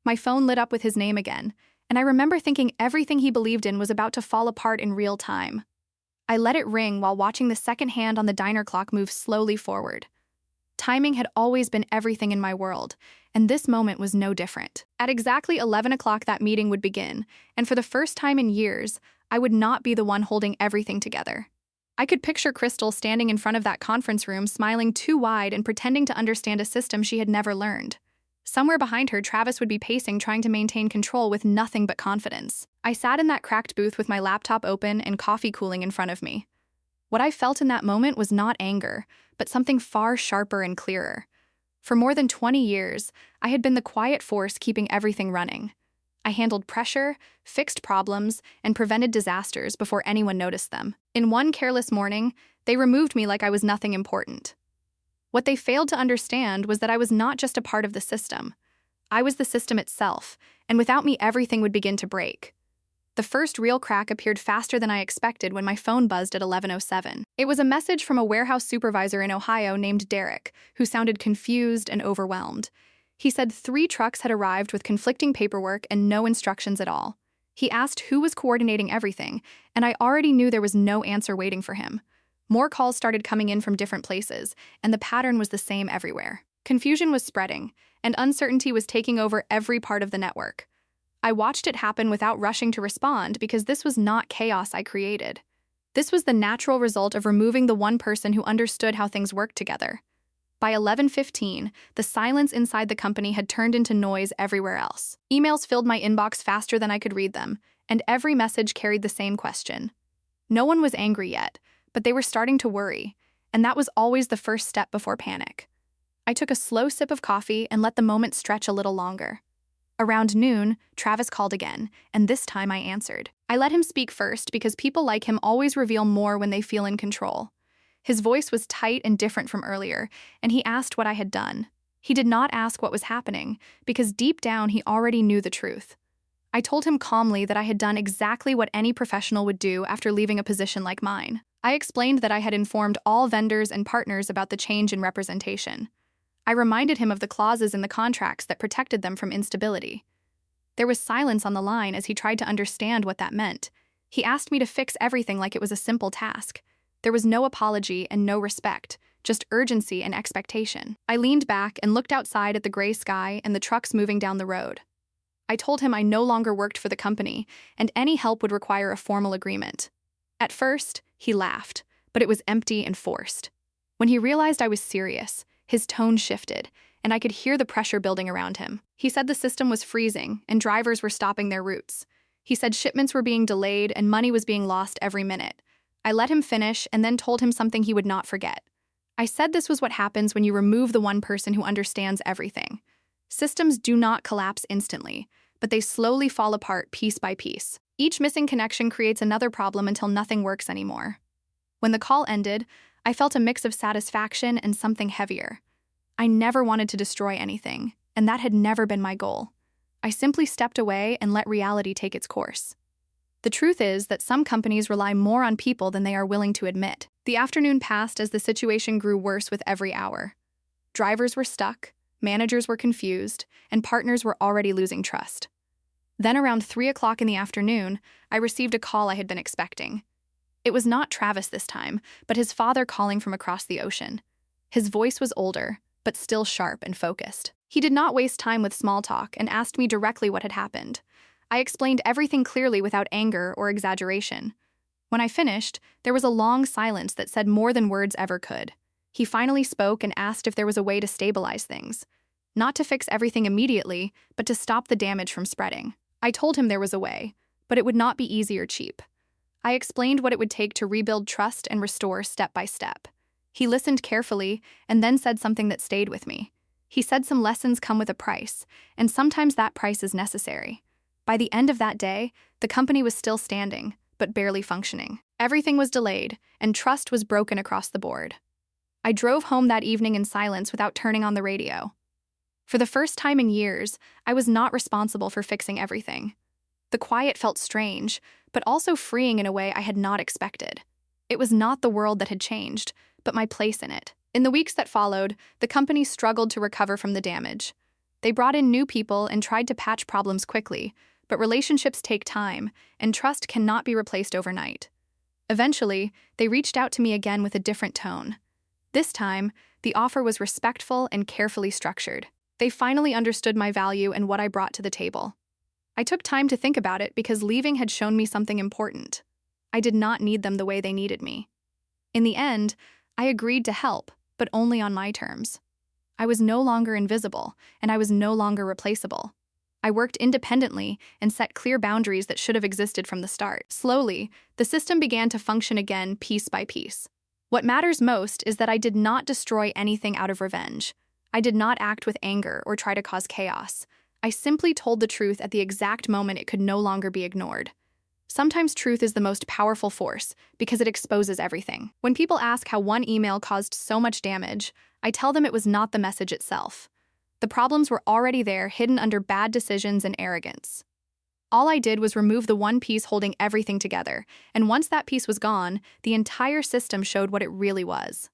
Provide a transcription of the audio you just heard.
My phone lit up with his name again, and I remember thinking everything he believed in was about to fall apart in real time. I let it ring while watching the second hand on the diner clock move slowly forward. Timing had always been everything in my world, and this moment was no different. At exactly 11 o'clock that meeting would begin, and for the first time in years, I would not be the one holding everything together. I could picture Crystal standing in front of that conference room, smiling too wide and pretending to understand a system she had never learned. Somewhere behind her, Travis would be pacing, trying to maintain control with nothing but confidence. I sat in that cracked booth with my laptop open and coffee cooling in front of me. What I felt in that moment was not anger, but something far sharper and clearer. For more than 20 years, I had been the quiet force keeping everything running. I handled pressure, fixed problems, and prevented disasters before anyone noticed them. In one careless morning, they removed me like I was nothing important. What they failed to understand was that I was not just a part of the system. I was the system itself, and without me, everything would begin to break. The first real crack appeared faster than I expected when my phone buzzed at 11:07. It was a message from a warehouse supervisor in Ohio named Derek, who sounded confused and overwhelmed. He said 3 trucks had arrived with conflicting paperwork and no instructions at all. He asked who was coordinating everything, and I already knew there was no answer waiting for him. More calls started coming in from different places, and the pattern was the same everywhere. Confusion was spreading, and uncertainty was taking over every part of the network. I watched it happen without rushing to respond because this was not chaos I created. This was the natural result of removing the one person who understood how things worked together. By 11:15, the silence inside the company had turned into noise everywhere else. Emails filled my inbox faster than I could read them, and every message carried the same question. No one was angry yet, but they were starting to worry, and that was always the first step before panic. I took a slow sip of coffee and let the moment stretch a little longer. Around noon, Travis called again, and this time I answered. I let him speak first because people like him always reveal more when they feel in control. His voice was tight and different from earlier, and he asked what I had done. He did not ask what was happening, because deep down he already knew the truth. I told him calmly that I had done exactly what any professional would do after leaving a position like mine. I explained that I had informed all vendors and partners about the change in representation. I reminded him of the clauses in the contracts that protected them from instability. There was silence on the line as he tried to understand what that meant. He asked me to fix everything like it was a simple task. There was no apology and no respect, just urgency and expectation. I leaned back and looked outside at the gray sky and the trucks moving down the road. I told him I no longer worked for the company, and any help would require a formal agreement. At first, he laughed, but it was empty and forced. When he realized I was serious, his tone shifted, and I could hear the pressure building around him. He said the system was freezing, and drivers were stopping their routes. He said shipments were being delayed and money was being lost every minute. I let him finish and then told him something he would not forget. I said this was what happens when you remove the one person who understands everything. Systems do not collapse instantly, but they slowly fall apart piece by piece. Each missing connection creates another problem until nothing works anymore. When the call ended, I felt a mix of satisfaction and something heavier. I never wanted to destroy anything, and that had never been my goal. I simply stepped away and let reality take its course. The truth is that some companies rely more on people than they are willing to admit. The afternoon passed as the situation grew worse with every hour. Drivers were stuck, managers were confused, and partners were already losing trust. Then around 3 o'clock in the afternoon, I received a call I had been expecting. It was not Travis this time, but his father calling from across the ocean. His voice was older, but still sharp and focused. He did not waste time with small talk and asked me directly what had happened. I explained everything clearly without anger or exaggeration. When I finished, there was a long silence that said more than words ever could. He finally spoke and asked if there was a way to stabilize things. Not to fix everything immediately, but to stop the damage from spreading. I told him there was a way, but it would not be easy or cheap. I explained what it would take to rebuild trust and restore step by step. He listened carefully and then said something that stayed with me. He said some lessons come with a price, and sometimes that price is necessary. By the end of that day, the company was still standing, but barely functioning. Everything was delayed, and trust was broken across the board. I drove home that evening in silence without turning on the radio. For the first time in years, I was not responsible for fixing everything. The quiet felt strange, but also freeing in a way I had not expected. It was not the world that had changed, but my place in it. In the weeks that followed, the company struggled to recover from the damage. They brought in new people and tried to patch problems quickly, but relationships take time, and trust cannot be replaced overnight. Eventually, they reached out to me again with a different tone. This time, the offer was respectful and carefully structured. They finally understood my value and what I brought to the table. I took time to think about it because leaving had shown me something important. I did not need them the way they needed me. In the end, I agreed to help, but only on my terms. I was no longer invisible, and I was no longer replaceable. I worked independently and set clear boundaries that should have existed from the start. Slowly, the system began to function again piece by piece. What matters most is that I did not destroy anything out of revenge. I did not act with anger or try to cause chaos. I simply told the truth at the exact moment it could no longer be ignored. Sometimes truth is the most powerful force because it exposes everything. When people ask how one email caused so much damage, I tell them it was not the message itself. The problems were already there, hidden under bad decisions and arrogance. All I did was remove the one piece holding everything together, and once that piece was gone, the entire system showed what it really was.